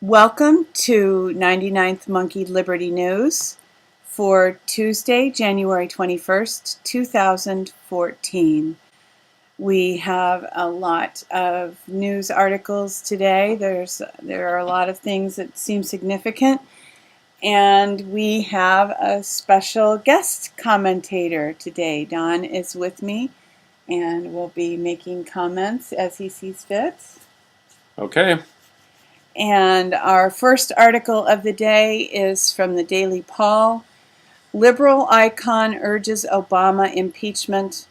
Welcome to 99th Monkey Liberty News for Tuesday, January 21st, 2014. We have a lot of news articles today. There are a lot of things that seem significant, and we have a special guest commentator today. Don is with me and will be making comments as he sees fit. Okay. And our first article of the day is from the Daily Paul. Liberal Icon Urges Obama Impeachment,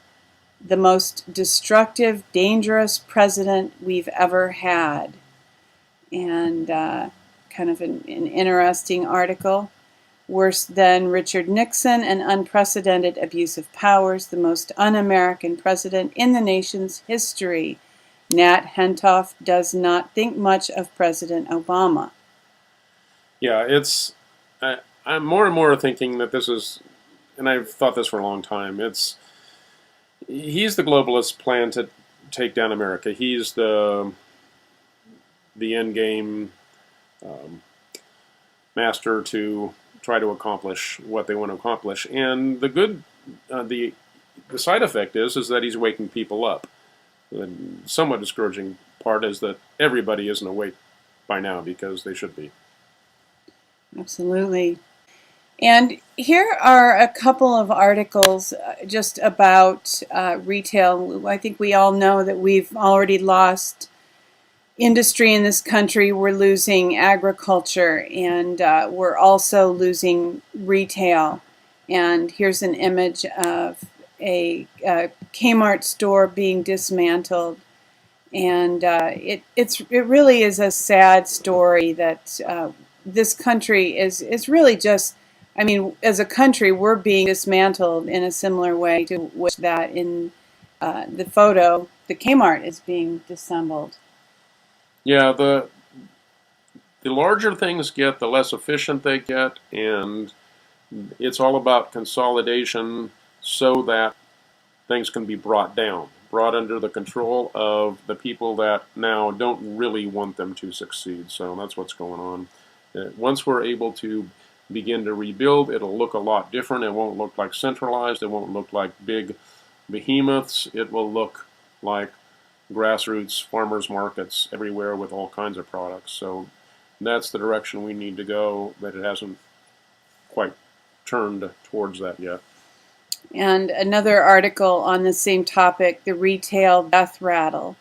the most destructive, dangerous president we've ever had. And kind of an interesting article. Worse than Richard Nixon, an unprecedented abuse of powers, the most un-American president in the nation's history. Nat Hentoff does not think much of President Obama. Yeah, I'm more and more thinking that this is, and I've thought this for a long time, he's the globalist plan to take down America. He's the end game master to try to accomplish what they want to accomplish. And the side effect is that he's waking people up. The somewhat discouraging part is that everybody isn't awake by now because they should be. Absolutely. And here are a couple of articles just about retail. I think we all know that we've already lost industry in this country. We're losing agriculture, and we're also losing retail. And here's an image of a Kmart store being dismantled, and it really is a sad story that this country is really just, I mean, as a country we're being dismantled in a similar way to which that in the photo, the Kmart is being disassembled. Yeah, the larger things get, the less efficient they get, and it's all about consolidation so that things can be brought under the control of the people that now don't really want them to succeed. So that's what's going on. Once we're able to begin to rebuild, it'll look a lot different. It won't look like centralized. It won't look like big behemoths. It will look like grassroots farmers markets everywhere with all kinds of products. So that's the direction we need to go, but it hasn't quite turned towards that yet. And another article on the same topic, the retail death rattle.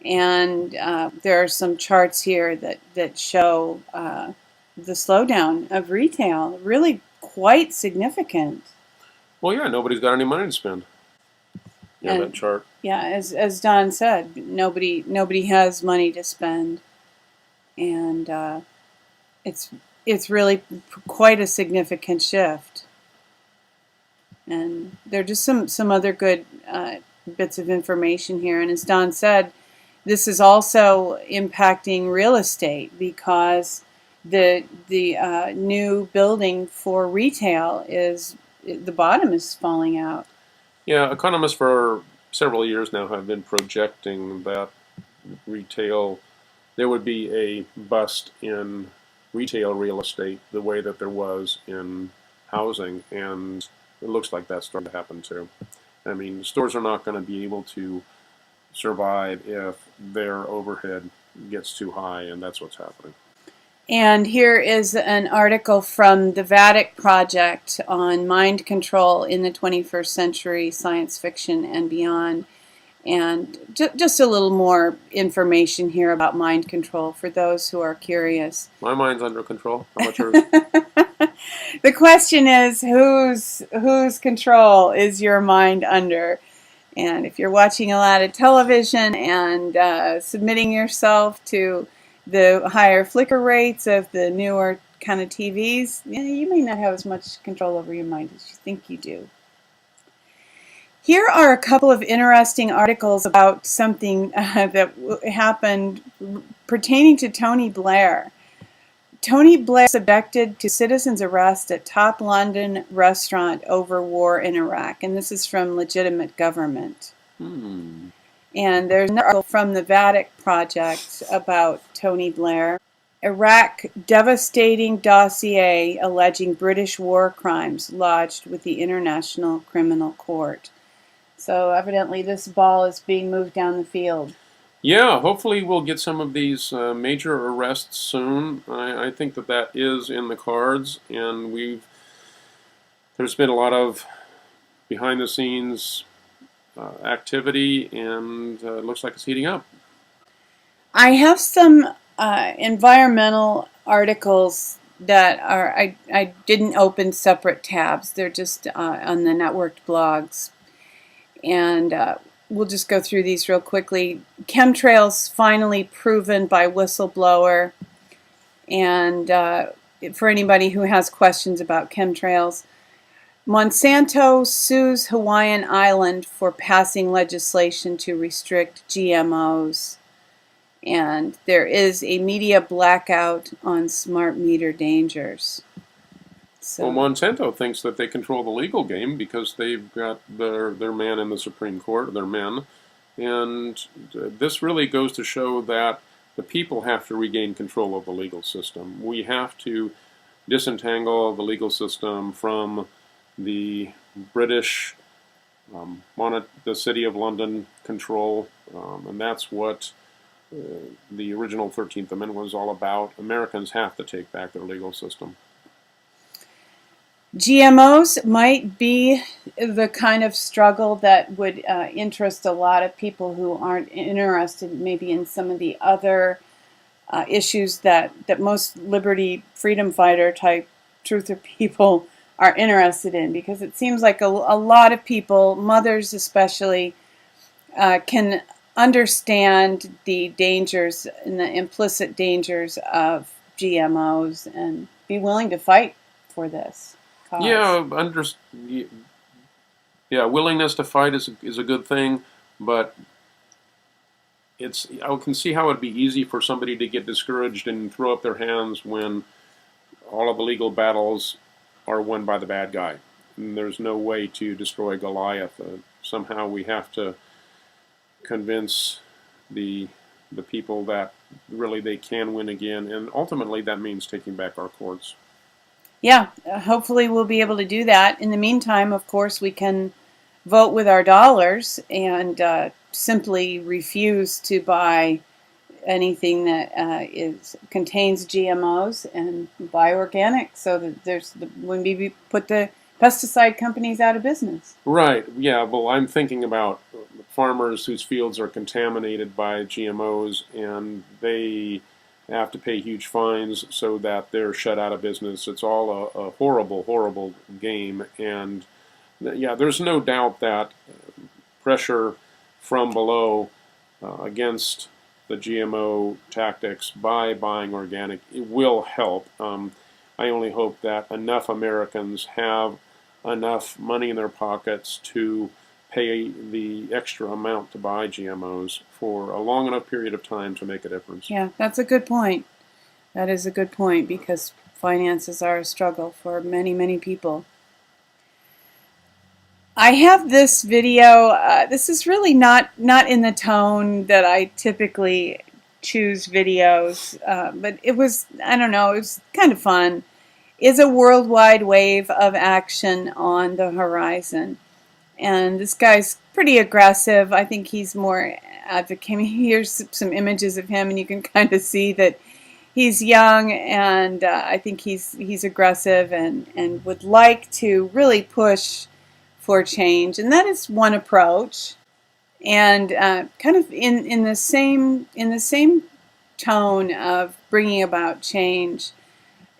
And there are some charts here that show the slowdown of retail, really quite significant. Well, yeah, nobody's got any money to spend. Yeah, that chart. Yeah, as Don said, nobody has money to spend, and it's really quite a significant shift. And there are just some other good bits of information here. And as Don said, this is also impacting real estate because the new building for retail the bottom is falling out. Yeah, economists for several years now have been projecting that there would be a bust in retail real estate the way that there was in housing, and it looks like that's starting to happen too. I mean, stores are not going to be able to survive if their overhead gets too high, and that's what's happening. And here is an article from the Biotech project on mind control in the 21st century, science fiction and beyond. And just a little more information here about mind control for those who are curious. My mind's under control. How about yours? The question is, whose control is your mind under? And if you're watching a lot of television and submitting yourself to the higher flicker rates of the newer kind of TVs, you may not have as much control over your mind as you think you do. Here are a couple of interesting articles about something that happened pertaining to Tony Blair. Tony Blair subjected to citizens' arrest at top London restaurant over war in Iraq. And this is from Legitimate Government. And there's an article from the Biotech project about Tony Blair. Iraq devastating dossier alleging British war crimes lodged with the International Criminal Court. So evidently this ball is being moved down the field. Yeah, hopefully we'll get some of these major arrests soon. I think that is in the cards, and there's been a lot of behind-the-scenes activity, and it looks like it's heating up. I have some environmental articles that I didn't open separate tabs. They're just on the networked blogs. And we'll just go through these real quickly. Chemtrails finally proven by Whistleblower. And for anybody who has questions about chemtrails, Monsanto sues Hawaiian Island for passing legislation to restrict GMOs. And there is a media blackout on smart meter dangers. So, well, Monsanto thinks that they control the legal game because they've got their man in the Supreme Court, their men. And this really goes to show that the people have to regain control of the legal system. We have to disentangle the legal system from the British, the City of London control, and that's what the original 13th Amendment was all about. Americans have to take back their legal system. GMOs might be the kind of struggle that would interest a lot of people who aren't interested maybe in some of the other issues that most liberty freedom fighter type truther people are interested in, because it seems like a lot of people, mothers especially, can understand the dangers and the implicit dangers of GMOs and be willing to fight for this cause. Yeah, willingness to fight is a good thing, but I can see how it'd be easy for somebody to get discouraged and throw up their hands when all of the legal battles are won by the bad guy. And there's no way to destroy Goliath. Somehow we have to convince the people that really they can win again, and ultimately that means taking back our courts. Yeah, hopefully we'll be able to do that. In the meantime, of course, we can vote with our dollars and simply refuse to buy anything that contains GMOs and buy organic, so that when we put the pesticide companies out of business. Right, yeah, well, I'm thinking about farmers whose fields are contaminated by GMOs, and they have to pay huge fines so that they're shut out of business. It's all a horrible, horrible game, and yeah, there's no doubt that pressure from below against the GMO tactics by buying organic, it will help. I only hope that enough Americans have enough money in their pockets to pay the extra amount to buy GMOs for a long enough period of time to make a difference. Yeah, that's a good point. That is a good point, because finances are a struggle for many, many people. I have this video. This is really not in the tone that I typically choose videos, but it was, I don't know, it was kind of fun. Is a worldwide wave of action on the horizon? And this guy's pretty aggressive. I think he's more advocating. Here's some images of him, and you can kind of see that he's young, and I think he's aggressive and would like to really push for change, and that is one approach. And kind of in the same tone of bringing about change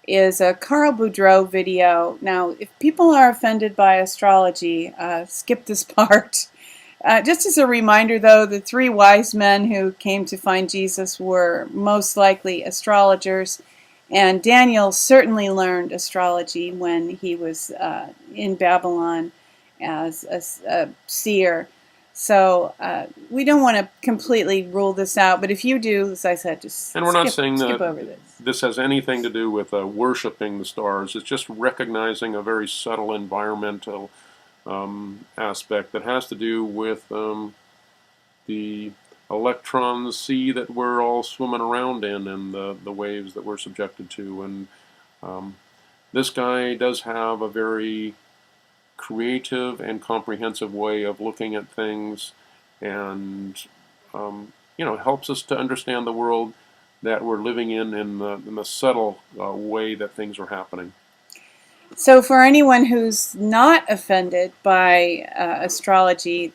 is a Carl Boudreau video. Now, if people are offended by astrology, skip this part. Just as a reminder, though, the three wise men who came to find Jesus were most likely astrologers, and Daniel certainly learned astrology when he was in Babylon as a seer. So we don't want to completely rule this out, but if you do, as I said, just and we're not saying skip that over this has anything to do with worshiping the stars. It's just recognizing a very subtle environmental aspect that has to do with the electron sea that we're all swimming around in, and the waves that we're subjected to. And this guy does have a very creative and comprehensive way of looking at things, and helps us to understand the world that we're living in the subtle way that things are happening. So for anyone who's not offended by astrology,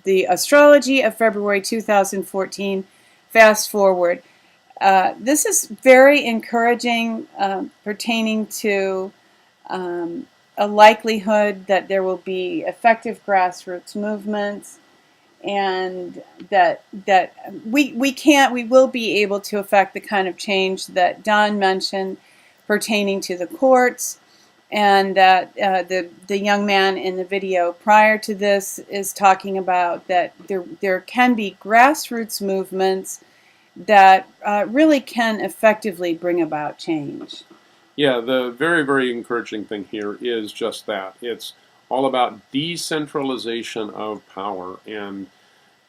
the Astrology of February 2014, fast forward. This is very encouraging, pertaining to a likelihood that there will be effective grassroots movements, and that we will be able to affect the kind of change that Don mentioned pertaining to the courts, and that the young man in the video prior to this is talking about that there can be grassroots movements that really can effectively bring about change. Yeah, the very, very encouraging thing here is just that. It's all about decentralization of power, and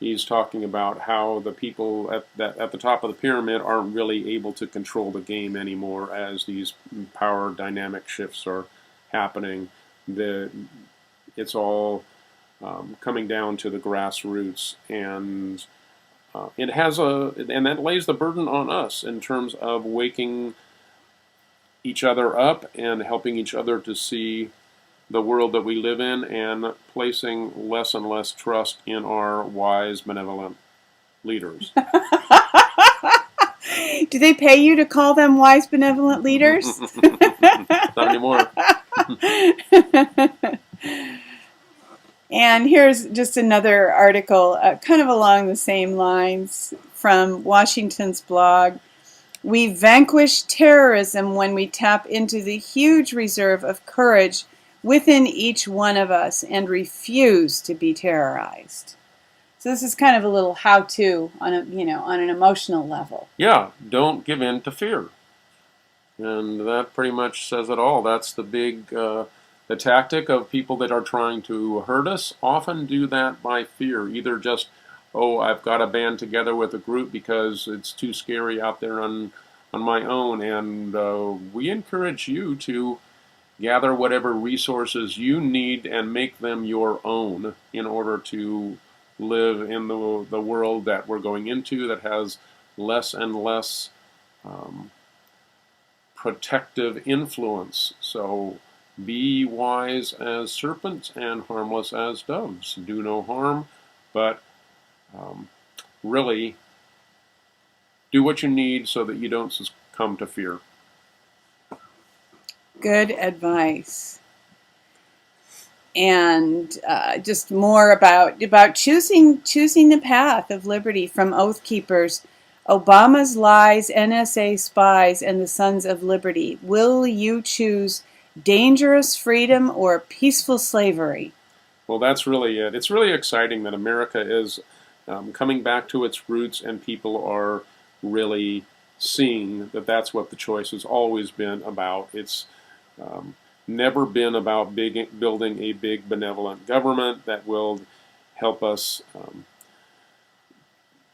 he's talking about how the people at the top of the pyramid aren't really able to control the game anymore as these power dynamic shifts are happening. It's all coming down to the grassroots, and that lays the burden on us in terms of waking each other up and helping each other to see the world that we live in, and placing less and less trust in our wise, benevolent leaders. Do they pay you to call them wise, benevolent leaders? Not anymore. And here's just another article, kind of along the same lines, from Washington's blog. We vanquish terrorism when we tap into the huge reserve of courage within each one of us and refuse to be terrorized. So this is kind of a little how-to on an emotional level. Yeah, don't give in to fear, and that pretty much says it all. That's the the tactic of people that are trying to hurt us. Often do that by fear, either just, oh, I've got to band together with a group because it's too scary out there on my own. And we encourage you to gather whatever resources you need and make them your own in order to live in the world that we're going into, that has less and less protective influence. So be wise as serpents and harmless as doves. Do no harm, but really do what you need so that you don't succumb to fear. Good advice. And just more about choosing the path of liberty, from Oath Keepers. Obama's lies, NSA spies, and the Sons of Liberty. Will you choose dangerous freedom or peaceful slavery? Well, that's really it. It's really exciting that America is coming back to its roots, and people are really seeing that that's what the choice has always been about. It's never been about building a big benevolent government that will help us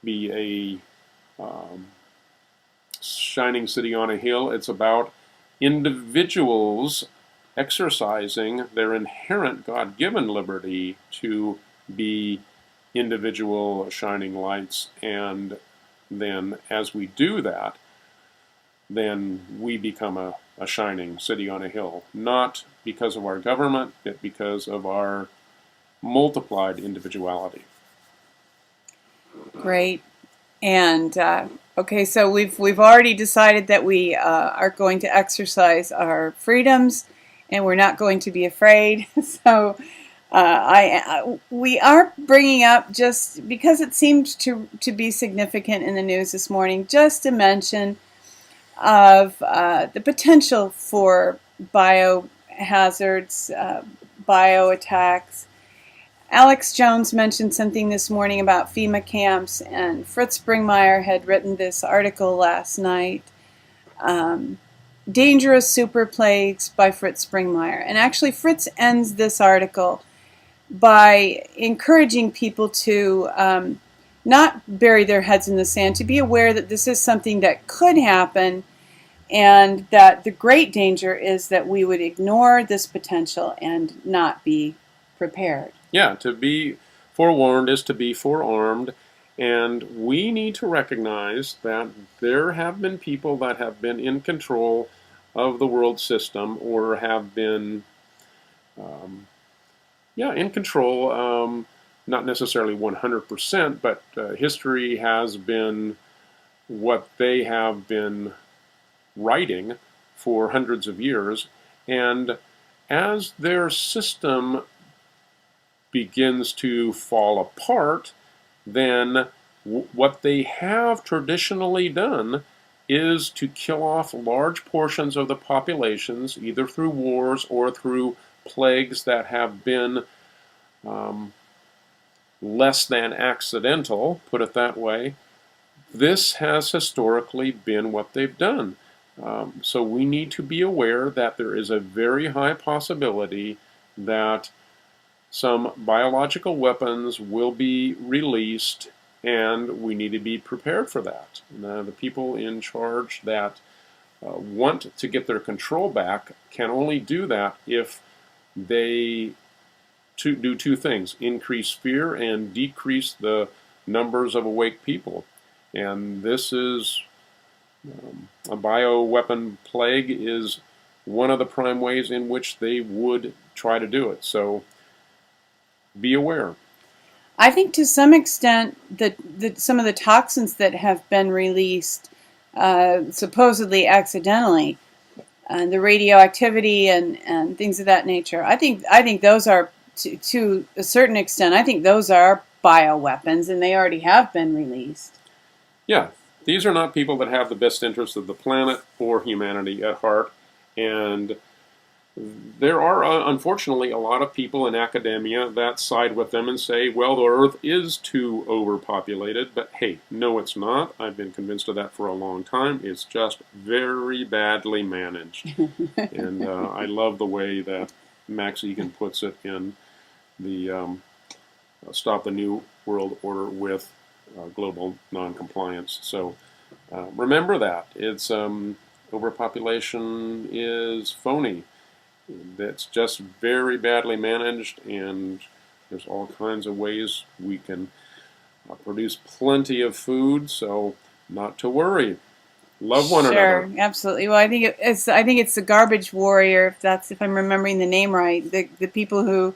be a shining city on a hill. It's about individuals exercising their inherent God-given liberty to be individual shining lights, and then as we do that, then we become a shining city on a hill, not because of our government, but because of our multiplied individuality. Great. And okay, so we've already decided that we are going to exercise our freedoms, and we're not going to be afraid. So we are bringing up, just because it seemed to be significant in the news this morning, just a mention of the potential for biohazards, bioattacks. Alex Jones mentioned something this morning about FEMA camps, and Fritz Springmeier had written this article last night, Dangerous Super Plagues by Fritz Springmeier. And actually Fritz ends this article by encouraging people to not bury their heads in the sand, to be aware that this is something that could happen, and that the great danger is that we would ignore this potential and not be prepared. Yeah, to be forewarned is to be forearmed, and we need to recognize that there have been people that have been in control of the world system, or have been, in control. Not necessarily 100%, but history has been what they have been writing for hundreds of years, and as their system begins to fall apart, then what they have traditionally done is to kill off large portions of the populations, either through wars or through plagues that have been less than accidental, put it that way. This has historically been what they've done. So we need to be aware that there is a very high possibility that some biological weapons will be released, and we need to be prepared for that. The people in charge that want to get their control back can only do that if they do two things: increase fear and decrease the numbers of awake people. And this is a bioweapon plague is one of the prime ways in which they would try to do it. So be aware. I think to some extent that some of the toxins that have been released, supposedly accidentally, and the radioactivity and things of that nature, I think those are, to a certain extent, I think those are bioweapons, and they already have been released. Yeah, these are not people that have the best interests of the planet or humanity at heart, and there are, unfortunately, a lot of people in academia that side with them and say, well, the Earth is too overpopulated, but hey, no, it's not. I've been convinced of that for a long time. It's just very badly managed. And I love the way that Max Egan puts it in the Stop the New World Order with Global Noncompliance. So remember that. It's overpopulation is phony. That's just very badly managed, and there's all kinds of ways we can produce plenty of food, so not to worry. Love one another. Sure, absolutely. Well, I think it's the garbage warrior, if I'm remembering the name right. The people who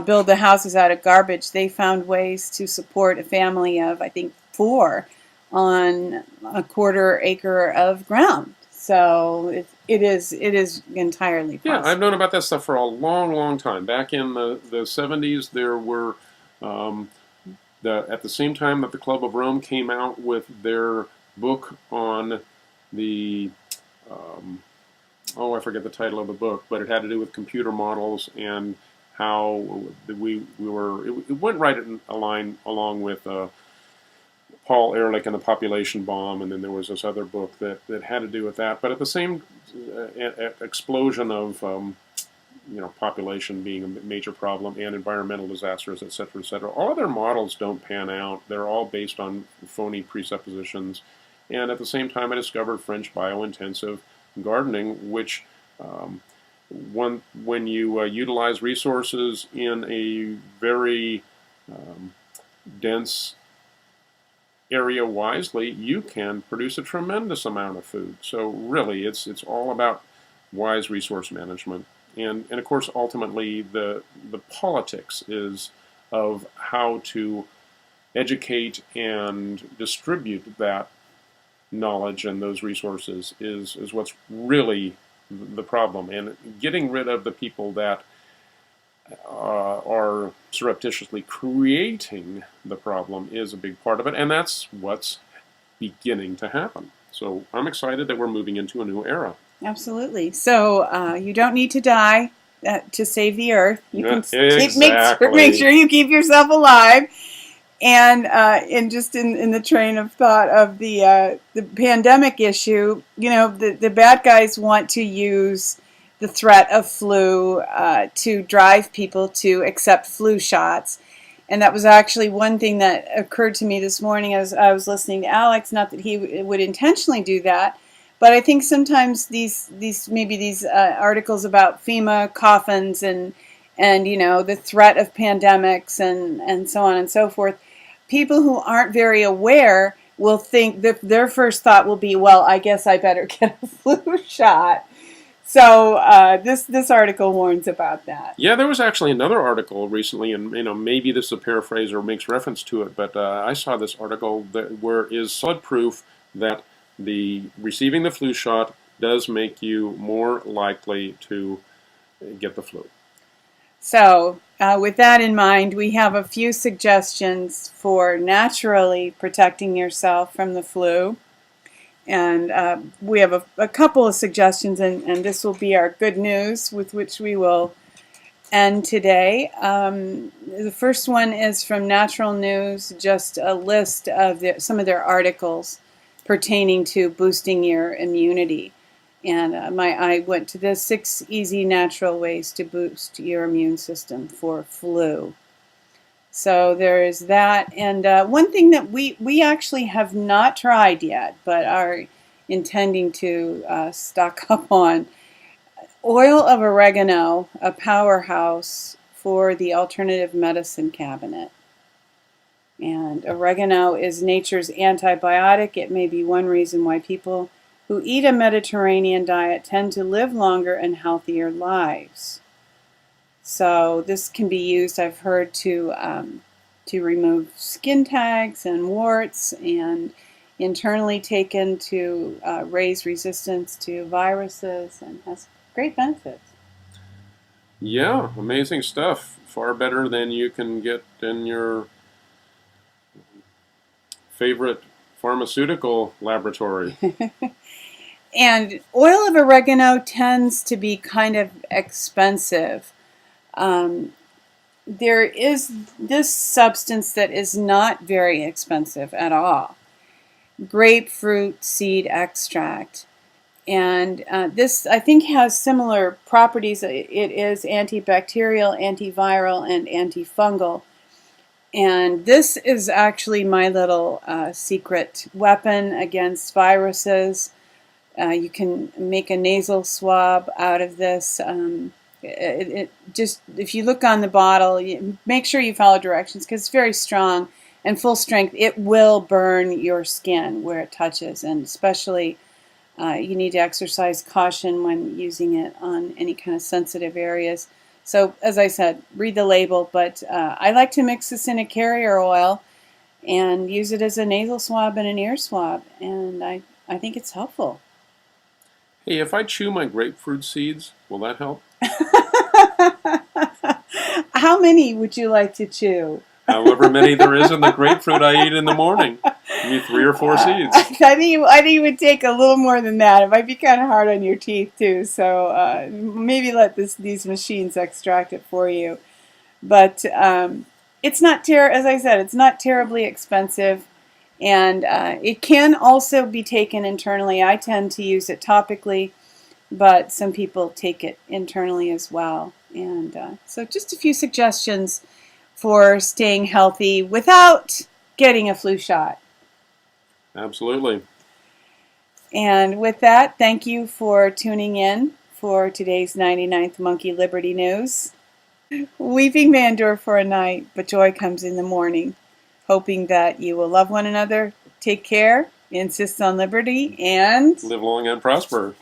build the houses out of garbage, they found ways to support a family of, I think, 4 on a quarter acre of ground. So it is entirely possible. Yeah, I've known about that stuff for a long, long time. Back in the 70s, there were, at the same time that the Club of Rome came out with their book on the, I forget the title of the book, but it had to do with computer models and how it went right in a line along with Paul Ehrlich and the Population Bomb, and then there was this other book that had to do with that. But at the same explosion of population being a major problem and environmental disasters, et cetera, all of their models don't pan out. They're all based on phony presuppositions. And at the same time, I discovered French biointensive gardening, which when you utilize resources in a very dense area wisely, you can produce a tremendous amount of food. So really, it's all about wise resource management, and of course, ultimately, the politics is of how to educate and distribute that knowledge and those resources is what's really the problem. And getting rid of the people that are surreptitiously creating the problem is a big part of it, and that's what's beginning to happen. So I'm excited that we're moving into a new era. Absolutely. So you don't need to die to save the Earth. You can Exactly. make sure you keep yourself alive. And just in the train of thought of the pandemic issue, the bad guys want to use the threat of flu to drive people to accept flu shots. And that was actually one thing that occurred to me this morning as I was listening to Alex. Not that he would intentionally do that, but I think sometimes these articles about FEMA coffins and the threat of pandemics and so on and so forth, people who aren't very aware will think that their first thought will be, well, I guess I better get a flu shot. So this article warns about that. Yeah, there was actually another article recently, and maybe this is a paraphrase or makes reference to it, but I saw this article where is solid proof that receiving the flu shot does make you more likely to get the flu. So with that in mind, we have a few suggestions for naturally protecting yourself from the flu. And we have a couple of suggestions, and this will be our good news with which we will end today. The first one is from Natural News, just a list of some of their articles pertaining to boosting your immunity. And I went to the 6 easy natural ways to boost your immune system for flu. So there is that. And one thing that we actually have not tried yet, but are intending to stock up on, oil of oregano, a powerhouse for the alternative medicine cabinet. And oregano is nature's antibiotic. It may be one reason why people who eat a Mediterranean diet tend to live longer and healthier lives. So this can be used, I've heard, to remove skin tags and warts, and internally taken to raise resistance to viruses, and has great benefits. Yeah, amazing stuff. Far better than you can get in your favorite pharmaceutical laboratory. And oil of oregano tends to be kind of expensive. There is this substance that is not very expensive at all. Grapefruit seed extract. And this, I think, has similar properties. It is antibacterial, antiviral, and antifungal. And this is actually my little secret weapon against viruses. You can make a nasal swab out of this. Just, if you look on the bottle, make sure you follow directions, because it's very strong and full strength. It will burn your skin where it touches, and especially you need to exercise caution when using it on any kind of sensitive areas. So, as I said, read the label, but I like to mix this in a carrier oil and use it as a nasal swab and an ear swab, and I think it's helpful. Hey, if I chew my grapefruit seeds, will that help? How many would you like to chew? However many there is in the grapefruit I eat in the morning. Maybe 3 or 4 seeds. I think it would take a little more than that. It might be kind of hard on your teeth too. So maybe let these machines extract it for you. But it's not as I said, it's not terribly expensive, and it can also be taken internally. I tend to use it topically, but some people take it internally as well. And so just a few suggestions for staying healthy without getting a flu shot. Absolutely. And with that, thank you for tuning in for today's 99th Monkey Liberty News. Weeping may endure for a night, but joy comes in the morning. Hoping that you will love one another, take care, insist on liberty, and live long and prosper.